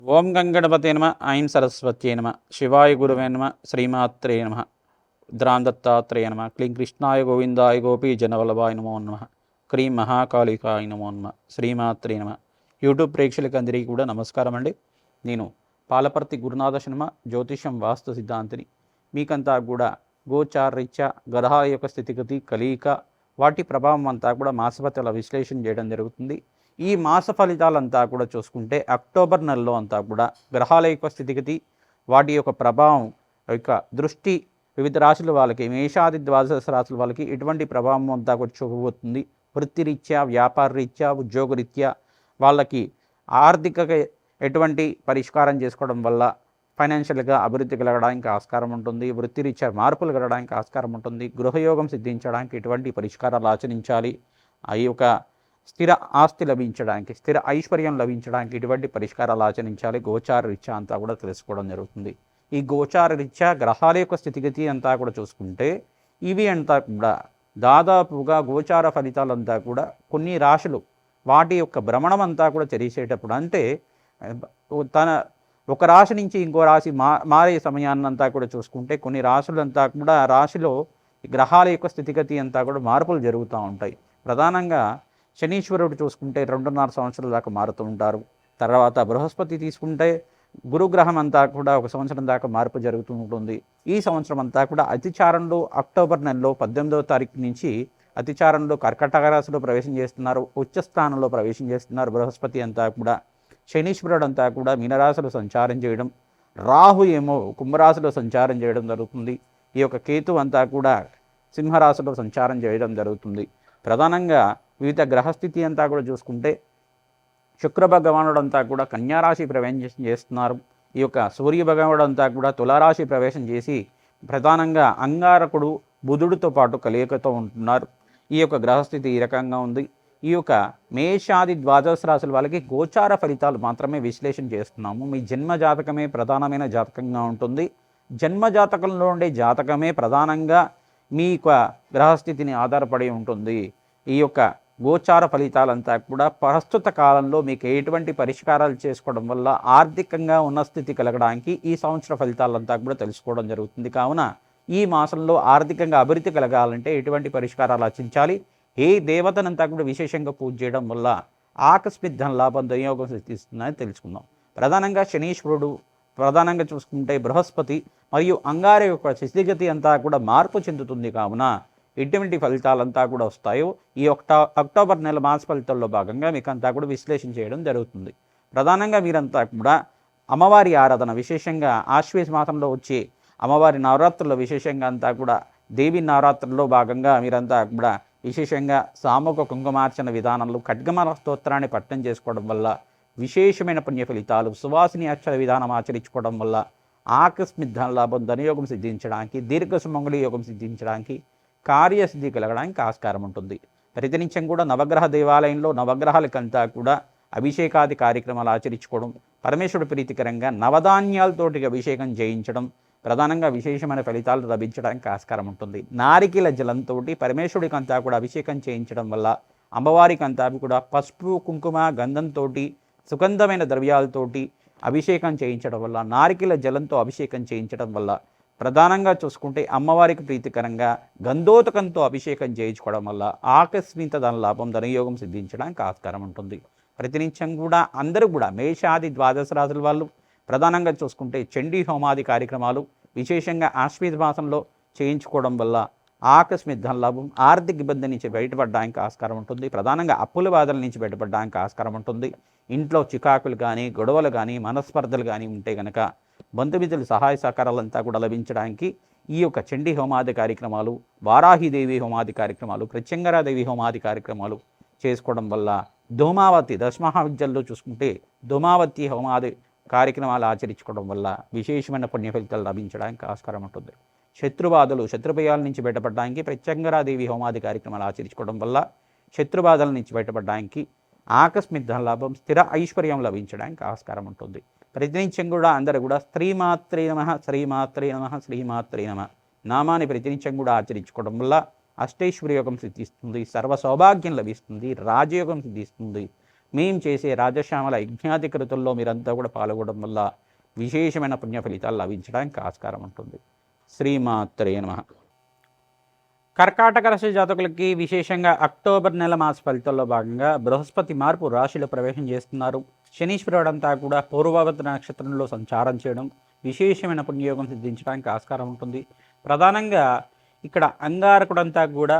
ఓం గంగణపతే నమ ఐం సరస్వత్యే నమ శివాయ గురువే నమ శ్రీమాత్రే నమ ద్రాందత్తాత్రేయ నమ క్లీం కృష్ణాయ గోవిందాయ గోపీ జనవల్లభాయ నమో నమ క్రీం మహాకాళికాయ నమో నమ శ్రీమాత్రే నమ. యూట్యూబ్ ప్రేక్షకులందరికీ కూడా నమస్కారం అండి. నేను పాలపర్తి గురునాథ శర్మ, జ్యోతిషం వాస్తు సిద్ధాంతిని. మీకంతా కూడా గోచారరీత్యా గ్రహాల యొక్క స్థితిగతి, కలయిక, వాటి ప్రభావం అంతా కూడా మాసపత్యాల విశ్లేషణ చేయడం జరుగుతుంది. ఈ మాస ఫలితాలంతా కూడా చూసుకుంటే అక్టోబర్ నెలలో అంతా కూడా గ్రహాల యొక్క స్థితిగతి, వాటి యొక్క ప్రభావం యొక్క దృష్టి వివిధ రాశుల వాళ్ళకి, మేషాది ద్వాదశ రాశుల వాళ్ళకి ఎటువంటి ప్రభావం అంతా కూడా చూపబోతుంది. వృత్తిరీత్యా, వ్యాపార రీత్యా, ఉద్యోగరీత్యా వాళ్ళకి ఆర్థిక ఎటువంటి పరిష్కారం చేసుకోవడం వల్ల ఫైనాన్షియల్గా అభివృద్ధి కలగడానికి ఆస్కారం ఉంటుంది. వృత్తిరీత్యా మార్పులు కలగడానికి ఆస్కారం ఉంటుంది. గృహయోగం సిద్ధించడానికి ఎటువంటి పరిష్కారాలు ఆచరించాలి, ఆ యొక్క స్థిర ఆస్తి లభించడానికి, స్థిర ఐశ్వర్యం లభించడానికి ఎటువంటి పరిష్కారాలు ఆచరించాలి, గోచార రీత్యా అంతా కూడా తెలుసుకోవడం జరుగుతుంది. ఈ గోచార రీత్యా గ్రహాల యొక్క స్థితిగతి అంతా కూడా చూసుకుంటే ఇవి అంతా కూడా దాదాపుగా గోచార ఫలితాలంతా కూడా కొన్ని రాశులు వాటి యొక్క భ్రమణం అంతా కూడా తెలిసేటప్పుడు, అంటే తన ఒక రాశి నుంచి ఇంకో రాశి మారే సమయాన్నంతా కూడా చూసుకుంటే కొన్ని రాశులంతా కూడా రాశిలో గ్రహాల యొక్క స్థితిగతి అంతా కూడా మార్పులు జరుగుతూ ఉంటాయి. ప్రధానంగా శనీశ్వరుడు చూసుకుంటే 2.5 సంవత్సరాల దాకా మారుతూ ఉంటారు. తర్వాత బృహస్పతి తీసుకుంటే గురుగ్రహం అంతా కూడా 1 సంవత్సరం దాకా మార్పు జరుగుతూ ఉంటుంది. ఈ సంవత్సరం అంతా కూడా అతిచారంలో అక్టోబర్ నెలలో 18వ తారీఖు నుంచి అతిచారంలో కర్కటక రాశిలో ప్రవేశం చేస్తున్నారు. ఉచ్చస్థానంలో ప్రవేశం చేస్తున్నారు బృహస్పతి అంతా కూడా. శనీశ్వరుడు అంతా కూడా మీనరాశిలో సంచారం చేయడం, రాహు ఏమో కుంభరాశిలో సంచారం చేయడం జరుగుతుంది. ఈ యొక్క కేతు అంతా కూడా సింహరాశిలో సంచారం చేయడం జరుగుతుంది. ప్రధానంగా వివిధ గ్రహస్థితి అంతా కూడా చూసుకుంటే శుక్ర భగవానుడు అంతా కూడా కన్యారాశి ప్రవేశం చేస్తున్నారు. ఈ యొక్క సూర్య భగవానుడు అంతా కూడా తులారాశి ప్రవేశం చేసి ప్రధానంగా అంగారకుడు బుధుడితో పాటు కలయికతో ఉంటున్నారు. ఈ యొక్క గ్రహస్థితి ఈ రకంగా ఉంది. ఈ యొక్క మేషాది ద్వాదశ రాశుల వాళ్ళకి గోచార ఫలితాలు మాత్రమే విశ్లేషణ చేస్తున్నాము. మీ జన్మ జాతకమే ప్రధానమైన జాతకంగా ఉంటుంది. జన్మ జాతకంలో ఉండే జాతకమే ప్రధానంగా మీ యొక్క గ్రహస్థితిని ఆధారపడి ఉంటుంది. ఈ యొక్క గోచార ఫలితాలంతా కూడా ప్రస్తుత కాలంలో మీకు ఎటువంటి పరిష్కారాలు చేసుకోవడం వల్ల ఆర్థికంగా ఉన్న స్థితి కలగడానికి ఈ సంవత్సర ఫలితాలంతా కూడా తెలుసుకోవడం జరుగుతుంది. కావున ఈ మాసంలో ఆర్థికంగా అభివృద్ధి కలగాలంటే ఎటువంటి పరిష్కారాలు ఆచరించాలి, ఏ దేవతనంతా కూడా విశేషంగా పూజ చేయడం వల్ల ఆకస్మిక ధన లాభం దుర్యోగం సిద్ధిస్తుందని తెలుసుకుందాం. ప్రధానంగా శనీశ్వరుడు, ప్రధానంగా చూసుకుంటే బృహస్పతి మరియు అంగార యొక్క స్థితిగతి అంతా కూడా మార్పు చెందుతుంది. కావున ఎటువంటి ఫలితాలంతా కూడా వస్తాయో ఈ అక్టోబర్ నెల మాస ఫలితాల్లో భాగంగా మీకు అంతా కూడా విశ్లేషణ చేయడం జరుగుతుంది. ప్రధానంగా మీరంతా కూడా అమ్మవారి ఆరాధన, విశేషంగా ఆశ్వేజ మాసంలో వచ్చే అమ్మవారి నవరాత్రుల్లో విశేషంగా అంతా కూడా దేవి నవరాత్రుల్లో భాగంగా మీరంతా కూడా విశేషంగా సామూహిక కుంకుమార్చన విధానంలో ఖడ్గమాల స్తోత్రాన్ని పట్టణం చేసుకోవడం వల్ల విశేషమైన పుణ్య ఫలితాలు, సువాసిని అక్షర విధానం ఆచరించుకోవడం వల్ల ఆకస్మిక ధన లాభం, ధనయోగం సిద్ధించడానికి, దీర్ఘ సుమంగళి యోగం సిద్ధించడానికి, కార్యసిద్ధి కలగడానికి ఆస్కారం ఉంటుంది. ప్రతినిత్యం కూడా నవగ్రహ దేవాలయంలో నవగ్రహాలకంతా కూడా అభిషేకాది కార్యక్రమాలు ఆచరించుకోవడం, పరమేశ్వరుడు ప్రీతికరంగా నవధాన్యాలతోటి అభిషేకం చేయించడం ప్రధానంగా విశేషమైన ఫలితాలు లభించడానికి ఆస్కారం ఉంటుంది. నారికేల జలంతో పరమేశ్వరుడికి అంతా కూడా అభిషేకం చేయించడం వల్ల, అమ్మవారికి అంతా కూడా పసుపు, కుంకుమ, గంధంతో సుగంధమైన ద్రవ్యాలతోటి అభిషేకం చేయించడం వల్ల, నారికేల జలంతో అభిషేకం చేయించడం వల్ల, ప్రధానంగా చూసుకుంటే అమ్మవారికి ప్రీతికరంగా గంధోతకంతో అభిషేకం చేయించుకోవడం వల్ల ఆకస్మిక ధన లాభం, ధనయోగం సిద్ధించడానికి ఆస్కారం ఉంటుంది. ప్రతినిత్యం కూడా అందరూ కూడా మేషాది ద్వాదశ రాశుల వాళ్ళు ప్రధానంగా చూసుకుంటే చండీ హోమాది కార్యక్రమాలు విశేషంగా ఆశ్వేజ మాసంలో చేయించుకోవడం వల్ల ఆకస్మిక ధన లాభం, ఆర్థిక ఇబ్బంది నుంచి బయటపడడానికి ఆస్కారం ఉంటుంది. ప్రధానంగా అప్పుల బాధల నుంచి బయటపడడానికి ఆస్కారం ఉంటుంది. ఇంట్లో చికాకులు కానీ, గొడవలు కానీ, మనస్పర్ధలు కానీ ఉంటే కనుక బంధుమిత్రుల సహాయ సహకారాలంతా కూడా లభించడానికి ఈ యొక్క చండీ హోమాది కార్యక్రమాలు, వారాహిదేవి హోమాది కార్యక్రమాలు, ప్రత్యంగరాదేవి హోమాది కార్యక్రమాలు చేసుకోవడం వల్ల, ధూమావతి దశమహావిద్యల్లో చూసుకుంటే ధూమావతి హోమాది కార్యక్రమాలు ఆచరించుకోవడం వల్ల విశేషమైన పుణ్య ఫలితాలు లభించడానికి ఆస్కారం ఉంటుంది. శత్రుబాధలు, శత్రుభయాల నుంచి బయటపడడానికి ప్రత్యంగరాదేవి హోమాది కార్యక్రమాలు ఆచరించుకోవడం వల్ల శత్రుబాధల నుంచి బయటపడడానికి, ఆకస్మిక ధన లాభం, స్థిర ఐశ్వర్యం లభించడానికి ఆస్కారం ఉంటుంది. ప్రతినిత్యం కూడా అందరూ కూడా శ్రీమాత్రే నమః, శ్రీమాత్రే నమః, శ్రీమాత్రే నమః నామాన్ని ప్రతినిత్యం కూడా ఆచరించుకోవడం వల్ల అష్టైశ్వర్యోగం సిద్ధిస్తుంది, సర్వ సౌభాగ్యం లభిస్తుంది, రాజయోగం సిద్ధిస్తుంది, మేము చేసే రాజశ్యామల యజ్ఞాది కృతుల్లో మీరంతా కూడా పాల్గొనడం వల్ల విశేషమైన పుణ్య ఫలితాలు లభించడానికి ఆస్కారం ఉంటుంది. శ్రీమాత్రే నమః. కర్కాటక రాశి జాతకులకి విశేషంగా అక్టోబర్ నెల మాస ఫలితాల్లో భాగంగా బృహస్పతి మార్పు రాశిలో ప్రవేశం చేస్తున్నారు. శనీశ్వరుడంతా కూడా పూర్వభద్ర నక్షత్రంలో సంచారం చేయడం విశేషమైన పుణ్యయోగం సిద్ధించడానికి ఆస్కారం ఉంటుంది. ప్రధానంగా ఇక్కడ అంగారకుడంతా కూడా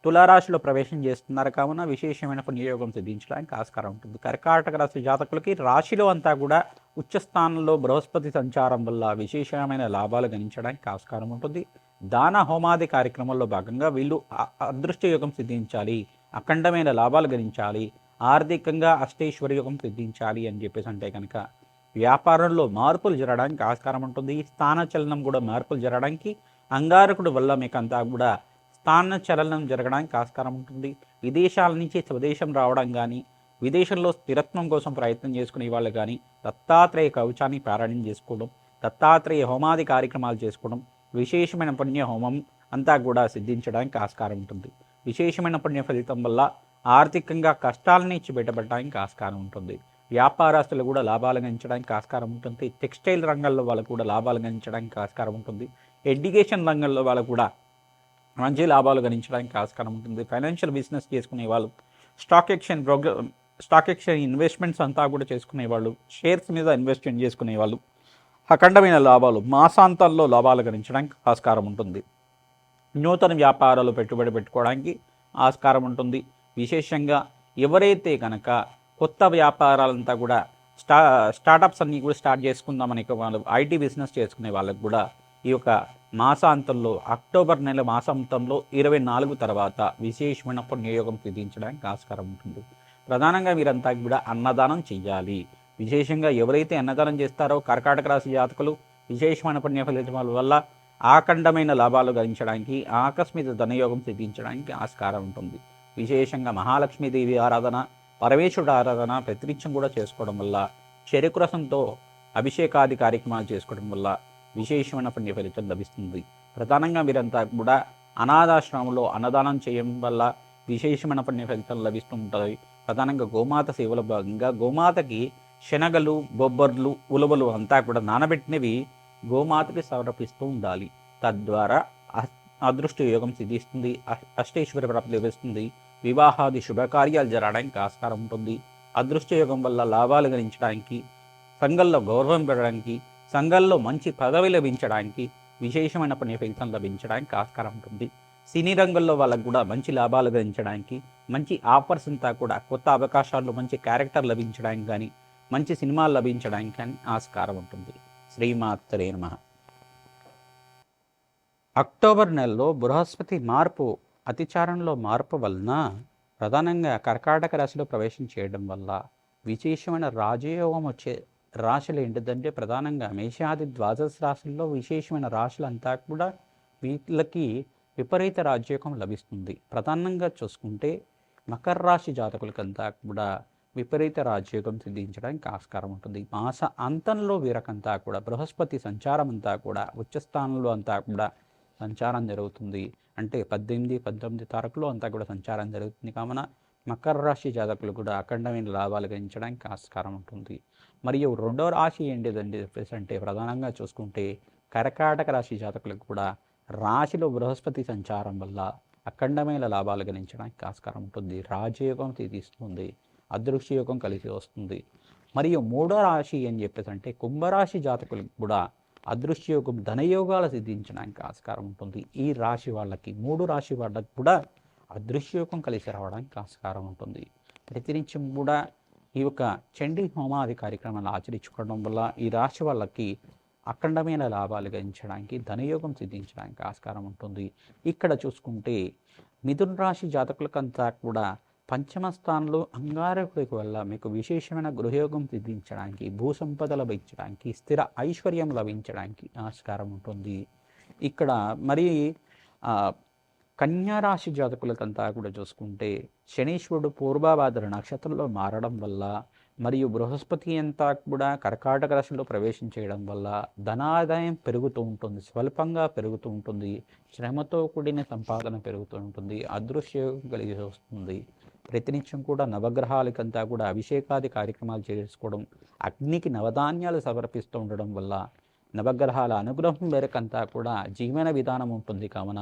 తులారాశిలో ప్రవేశం చేస్తున్నారు కావున విశేషమైన పుణ్యయోగం సిద్ధించడానికి ఆస్కారం ఉంటుంది. కర్కాటక రాశి జాతకులకి రాశిలో అంతా కూడా ఉచ్చస్థానంలో బృహస్పతి సంచారం వల్ల విశేషమైన లాభాలు గణించడానికి ఆస్కారం ఉంటుంది. దాన హోమాది కార్యక్రమంలో భాగంగా వీళ్ళు అదృష్టయోగం సిద్ధించాలి, అఖండమైన లాభాలు గణించాలి, ఆర్థికంగా అష్టైశ్వర్యోగం సిద్ధించాలి అని చెప్పేసి అంటే కనుక వ్యాపారంలో మార్పులు జరగడానికి ఆస్కారం ఉంటుంది. స్థానచలనం కూడా మార్పులు జరగడానికి అంగారకుడు వల్ల మీకు అంతా కూడా స్థాన చలనం జరగడానికి ఆస్కారం ఉంటుంది. విదేశాల నుంచి స్వదేశం రావడం కానీ, విదేశంలో స్థిరత్వం కోసం ప్రయత్నం చేసుకునే వాళ్ళు కానీ దత్తాత్రేయ కవచాన్ని పారాయణం చేసుకోవడం, దత్తాత్రేయ హోమాది కార్యక్రమాలు చేసుకోవడం, విశేషమైన పుణ్య హోమం అంతా కూడా సిద్ధించడానికి ఆస్కారం ఉంటుంది. విశేషమైన పుణ్య ఫలితం వల్ల ఆర్థికంగా కష్టాల నుంచి బయటపడడానికి ఆస్కారం ఉంటుంది. వ్యాపారస్తులు కూడా లాభాలు గణించడానికి ఆస్కారం ఉంటుంది. టెక్స్టైల్ రంగంలో వాళ్ళకు కూడా లాభాలు గణించడానికి ఆస్కారం ఉంటుంది. ఎడ్యుకేషన్ రంగంలో వాళ్ళకు కూడా మంచి లాభాలు గణించడానికి ఆస్కారం ఉంటుంది. ఫైనాన్షియల్ బిజినెస్ చేసుకునే వాళ్ళు, స్టాక్ ఎక్స్చేంజ్ ఇన్వెస్ట్మెంట్స్ అంతా కూడా చేసుకునే వాళ్ళు, షేర్స్ మీద ఇన్వెస్ట్మెంట్ చేసుకునే వాళ్ళు అఖండమైన లాభాలు మాసాంతాల్లో లాభాలు గణించడానికి ఆస్కారం ఉంటుంది. నూతన వ్యాపారాలు పెట్టుబడి పెట్టుకోవడానికి ఆస్కారం ఉంటుంది. విశేషంగా ఎవరైతే కనుక కొత్త వ్యాపారాలంతా కూడా స్టార్టప్స్ అన్నీ కూడా స్టార్ట్ చేసుకుందామని వాళ్ళు ఐటీ బిజినెస్ చేసుకునే వాళ్ళకు కూడా ఈ యొక్క మాసాంతంలో అక్టోబర్ నెల మాసాంతంలో 24 తర్వాత విశేషమైన పుణ్యయోగం సిద్ధించడానికి ఆస్కారం ఉంటుంది. ప్రధానంగా మీరంతా కూడా అన్నదానం చెయ్యాలి. విశేషంగా ఎవరైతే అన్నదానం చేస్తారో కర్కాటక రాశి జాతకులు విశేషమైన పుణ్య ఫలితాల వల్ల ఆఖండమైన లాభాలు గణించడానికి, ఆకస్మిక ధనయోగం సిద్ధించడానికి ఆస్కారం ఉంటుంది. విశేషంగా మహాలక్ష్మీదేవి ఆరాధన, పరమేశ్వరుడు ఆరాధన ప్రతినిత్యం కూడా చేసుకోవడం వల్ల, చెరుకు రసంతో అభిషేకాది కార్యక్రమాలు చేసుకోవడం వల్ల విశేషమైన పుణ్య ఫలితం లభిస్తుంది. ప్రధానంగా మీరంతా కూడా అనాథాశ్రమంలో అన్నదానం చేయడం వల్ల విశేషమైన పుణ్య ఫలితం లభిస్తుంటుంది. ప్రధానంగా గోమాత సేవల భాగంగా గోమాతకి శనగలు, బొబ్బర్లు, ఉలవలు అంతా కూడా నానబెట్టినవి గోమాతకి సమర్పిస్తూ ఉండాలి. తద్వారా అదృష్ట యోగం సిద్ధిస్తుంది, అష్టైశ్వర్య ప్రాప్తి లభిస్తుంది, వివాహాది శుభకార్యాలు జరగడానికి ఆస్కారం ఉంటుంది. అదృష్ట యోగం వల్ల లాభాలు గణించడానికి, సంఘంలో గౌరవం పెరగడానికి, సంఘంలో మంచి పదవి లభించడానికి, విశేషమైన పుణ్య ఫలితం లభించడానికి ఆస్కారం ఉంటుంది. సినీ రంగంలో వాళ్ళకు కూడా మంచి లాభాలు గణించడానికి, మంచి ఆఫర్స్ అంతా కూడా కొత్త అవకాశాలు, మంచి క్యారెక్టర్ లభించడానికి కానీ, మంచి సినిమాలు లభించడానికి కానీ ఆస్కారం ఉంటుంది. శ్రీమాత్రే నమః. అక్టోబర్ నెలలో బృహస్పతి మార్పు అతిచారంలో మార్పు వలన ప్రధానంగా కర్కాటక రాశిలో ప్రవేశం చేయడం వల్ల విశేషమైన రాజయోగం వచ్చే రాశులు ఏంటిదంటే ప్రధానంగా మేషాది ద్వాదశ రాశుల్లో విశేషమైన రాశులంతా కూడా వీళ్ళకి విపరీత రాజయోగం లభిస్తుంది. ప్రధానంగా చూసుకుంటే మకర రాశి జాతకులకంతా కూడా విపరీత రాజయోగం సిద్ధించడానికి ఆస్కారం ఉంటుంది. మాస అంతంలో వీరకంతా కూడా బృహస్పతి సంచారం అంతా కూడా ఉచ్చస్థానంలో అంతా కూడా సంచారం జరుగుతుంది. అంటే 18, 19 తారీఖులో అంతా కూడా సంచారం జరుగుతుంది. కావున మకర రాశి జాతకులు కూడా అఖండమైన లాభాలు గణించడానికి ఆస్కారం ఉంటుంది. మరియు రెండో రాశి ఏంటిదండి చెప్పేసి అంటే ప్రధానంగా చూసుకుంటే కర్కాటక రాశి జాతకులకు కూడా రాశిలో బృహస్పతి సంచారం వల్ల అఖండమైన లాభాలు గణించడానికి ఆస్కారం ఉంటుంది. రాజయోగం తీస్తుంది, అదృష్టయోగం కలిసి వస్తుంది. మరియు మూడో రాశి అని చెప్పేసి అంటే కుంభరాశి జాతకులకు కూడా అదృష్టయోగం, ధనయోగాలు సిద్ధించడానికి ఆస్కారం ఉంటుంది. ఈ రాశి వాళ్ళకి, 3 రాశి వాళ్ళకి కూడా అదృష్టయోగం కలిసి రావడానికి ఆస్కారం ఉంటుంది. ప్రతినిత్యం కూడా ఈ యొక్క చండీ హోమాది కార్యక్రమాలు ఆచరించుకోవడం వల్ల ఈ రాశి వాళ్ళకి అఖండమైన లాభాలు గణించడానికి, ధనయోగం సిద్ధించడానికి ఆస్కారం ఉంటుంది. ఇక్కడ చూసుకుంటే మిథున రాశి జాతకులకంతా కూడా పంచమ స్థానంలో అంగారకుడి వల్ల మీకు విశేషమైన గృహయోగం సిద్ధించడానికి, భూసంపద లభించడానికి, స్థిర ఐశ్వర్యం లభించడానికి ఆస్కారం ఉంటుంది. ఇక్కడ మరి కన్యారాశి జాతకులకంతా కూడా చూసుకుంటే శనీశ్వరుడు పూర్వభాద్ర నక్షత్రంలో మారడం వల్ల మరియు బృహస్పతి అంతా కూడా కర్కాటక రాశిలో ప్రవేశం చేయడం వల్ల ధనాదాయం పెరుగుతూ ఉంటుంది, స్వల్పంగా పెరుగుతూ ఉంటుంది, శ్రమతో కూడిన సంపాదన పెరుగుతూ ఉంటుంది, అదృశ్యం కలిగి వస్తుంది. ప్రతినిత్యం కూడా నవగ్రహాలకంతా కూడా అభిషేకాది కార్యక్రమాలు చేసుకోవడం, అగ్నికి నవధాన్యాలు సమర్పిస్తూ ఉండడం వల్ల నవగ్రహాల అనుగ్రహం మేరకంతా కూడా జీవన విధానం ఉంటుంది. కావున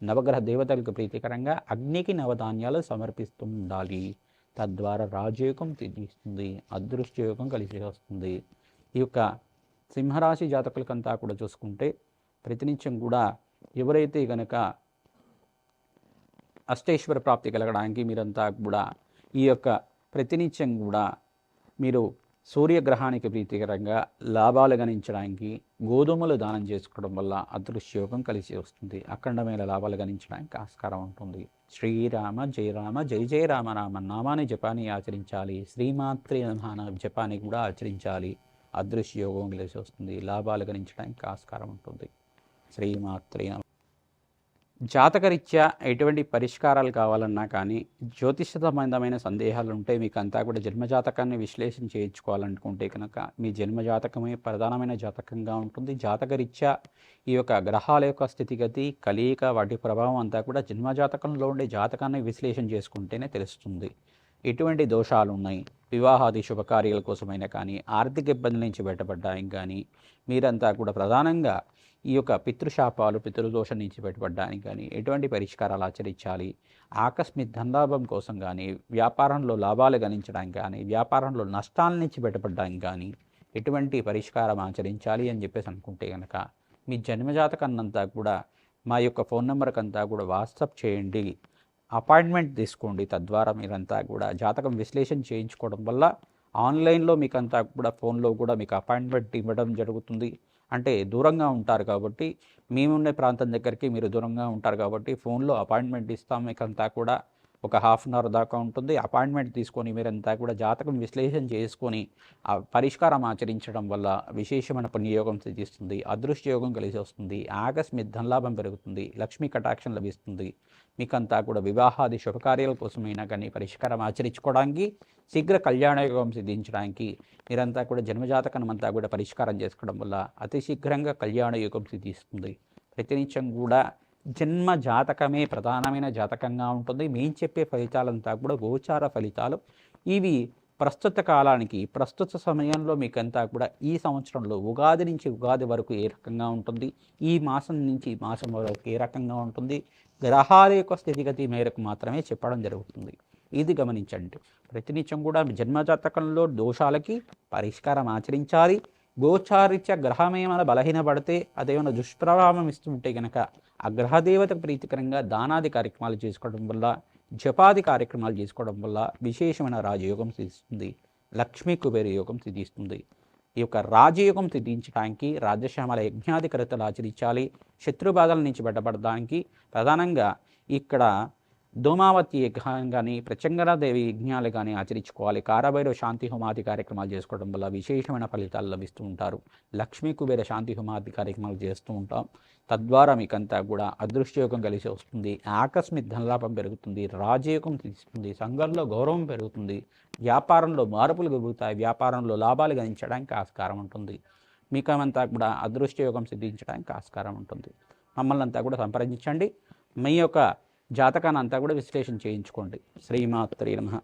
నవగ్రహ దేవతలకు ప్రీతికరంగా అగ్నికి నవధాన్యాలు సమర్పిస్తూ ఉండాలి. తద్వారా రాజయోగం తీస్తుంది, అదృష్టయోగం కలిసి వస్తుంది. ఈ యొక్క సింహరాశి జాతకులకంతా కూడా చూసుకుంటే ప్రతినిత్యం కూడా ఎవరైతే కనుక అష్టైశ్వర ప్రాప్తి కలగడానికి మీరంతా కూడా ఈ యొక్క ప్రతినిత్యం కూడా మీరు సూర్యగ్రహానికి ప్రీతికరంగా లాభాలు గణించడానికి గోధుమలు దానం చేసుకోవడం వల్ల అదృష్టయోగం కలిసి వస్తుంది. అఖండమైన లాభాలు గణించడానికి ఆస్కారం ఉంటుంది. శ్రీరామ జయ రామ జయ జయ రామ రామ నామాన్ని జపాన్ని ఆచరించాలి. శ్రీమాత్రే నమః జపాన్ని కూడా ఆచరించాలి. అదృష్టయోగం కలిసి వస్తుంది. లాభాలు గణించడానికి ఆస్కారం ఉంటుంది. శ్రీమాత్రే నమః. జాతకరీత్యా ఎటువంటి పరిష్కారాలు కావాలన్నా కానీ, జ్యోతిష సంబంధమైన సందేహాలు ఉంటే మీకు అంతా కూడా జన్మజాతకాన్ని విశ్లేషణ చేయించుకోవాలనుకుంటే కనుక మీ జన్మజాతకమే ప్రధానమైన జాతకంగా ఉంటుంది. జాతకరీత్యా ఈ యొక్క గ్రహాల యొక్క స్థితిగతి, కలయిక, వాటి ప్రభావం అంతా కూడా జన్మజాతకంలో ఉండే జాతకాన్ని విశ్లేషణ చేసుకుంటేనే తెలుస్తుంది. ఎటువంటి దోషాలు ఉన్నాయి, వివాహాది శుభకార్యాల కోసమైనా కానీ, ఆర్థిక ఇబ్బందుల నుంచి బయటపడడానికి కానీ, మీరంతా కూడా ప్రధానంగా ఈ యొక్క పితృశాపాలు, పితృదోషం నుంచి బయటపడడానికి కానీ ఎటువంటి పరిష్కారాలు ఆచరించాలి, ఆకస్మిక ధనలాభం కోసం కానీ, వ్యాపారంలో లాభాలు గణించడానికి కానీ, వ్యాపారంలో నష్టాల నుంచి బయటపడడానికి కానీ ఎటువంటి పరిష్కారం ఆచరించాలి అని చెప్పేసి అనుకుంటే కనుక మీ జన్మజాతకాన్నంతా కూడా మా యొక్క ఫోన్ నెంబర్కి అంతా కూడా వాట్సాప్ చేయండి, అపాయింట్మెంట్ తీసుకోండి. తద్వారా మీరంతా కూడా జాతకం విశ్లేషణ చేయించుకోవడం వల్ల ఆన్లైన్లో మీకంతా కూడా ఫోన్లో కూడా మీకు అపాయింట్మెంట్ ఇవ్వడం జరుగుతుంది. అంటే దూరంగా ఉంటారు కాబట్టి, మేమున్న ప్రాంతం దగ్గరికి మీరు దూరంగా ఉంటారు కాబట్టి ఫోన్లో అపాయింట్మెంట్ ఇస్తాం. మీకంతా కూడా ఒక హాఫ్ అన్ అవర్ దాకా ఉంటుంది. అపాయింట్మెంట్ తీసుకొని మీరంతా కూడా జాతకం విశ్లేషణ చేసుకొని ఆ పరిష్కారం ఆచరించడం వల్ల విశేషమైన పుణ్యయోగం సిద్ధిస్తుంది, అదృష్టయోగం కలిసి వస్తుంది, ఆకస్మిక ధనలాభం పెరుగుతుంది, లక్ష్మీ కటాక్షం లభిస్తుంది. మీకంతా కూడా వివాహాది శుభకార్యాల కోసమైనా కానీ పరిష్కారం ఆచరించుకోవడానికి, శీఘ్ర కళ్యాణయోగం సిద్ధించడానికి మీరంతా కూడా జన్మజాతకం అంతా కూడా పరిష్కారం చేసుకోవడం వల్ల అతి శీఘ్రంగా కళ్యాణయోగం సిద్ధిస్తుంది. ప్రతినిత్యం కూడా జన్మ జాతకమే ప్రధానమైన జాతకంగా ఉంటుంది. మేము చెప్పే ఫలితాలంతా కూడా గోచార ఫలితాలు. ఇవి ప్రస్తుత కాలానికి, ప్రస్తుత సమయంలో మీకంతా కూడా ఈ సంవత్సరంలో ఉగాది నుంచి ఉగాది వరకు ఏ రకంగా ఉంటుంది, ఈ మాసం నుంచి ఈ మాసం వరకు ఏ రకంగా ఉంటుంది, గ్రహాల యొక్క స్థితిగతి మేరకు మాత్రమే చెప్పడం జరుగుతుంది. ఇది గమనించండి. ప్రతినిత్యం కూడా జన్మజాతకంలో దోషాలకి పరిష్కారం ఆచరించాలి. గోచారిత్య గ్రహం ఏమైనా బలహీనపడితే, అదేమైనా దుష్ప్రభావం ఇస్తుంటే కనుక ఆ గ్రహదేవతకు ప్రీతికరంగా దానాది కార్యక్రమాలు చేసుకోవడం వల్ల, జపాది కార్యక్రమాలు చేసుకోవడం వల్ల విశేషమైన రాజయోగం సిద్ధిస్తుంది, లక్ష్మీ కుబేర యోగం సిద్ధిస్తుంది. ఈ యొక్క రాజయోగం సిద్ధించడానికి రాజశ్యామల యజ్ఞాది కర్తలు ఆచరించాలి. శత్రుబాధల నుంచి బయటపడడానికి ప్రధానంగా ఇక్కడ ధూమావతి యజ్ఞం కానీ, ప్రత్యంగరాదేవి యజ్ఞాలు కానీ ఆచరించుకోవాలి. కారభైరవ శాంతి హోమాది కార్యక్రమాలు చేసుకోవడం వల్ల విశేషమైన ఫలితాలు లభిస్తూ ఉంటారు. లక్ష్మీ కుబేర శాంతి హోమాది కార్యక్రమాలు చేస్తూ ఉంటాం. తద్వారా మీకంతా కూడా అదృష్టయోగం కలిసి వస్తుంది, ఆకస్మిక ధనలాభం పెరుగుతుంది, రాజయోగం తీస్తుంది, సంఘంలో గౌరవం పెరుగుతుంది, వ్యాపారంలో మార్పులు పెరుగుతాయి, వ్యాపారంలో లాభాలు గణించడానికి ఆస్కారం ఉంటుంది. మీకంతా కూడా అదృష్టయోగం సిద్ధించడానికి ఆస్కారం ఉంటుంది. మమ్మల్ని అంతా కూడా సంప్రదించండి. మీ యొక్క జాతకాన్ని అంతా కూడా విశ్లేషణ చేయించుకోండి. శ్రీమాత్రే నమః.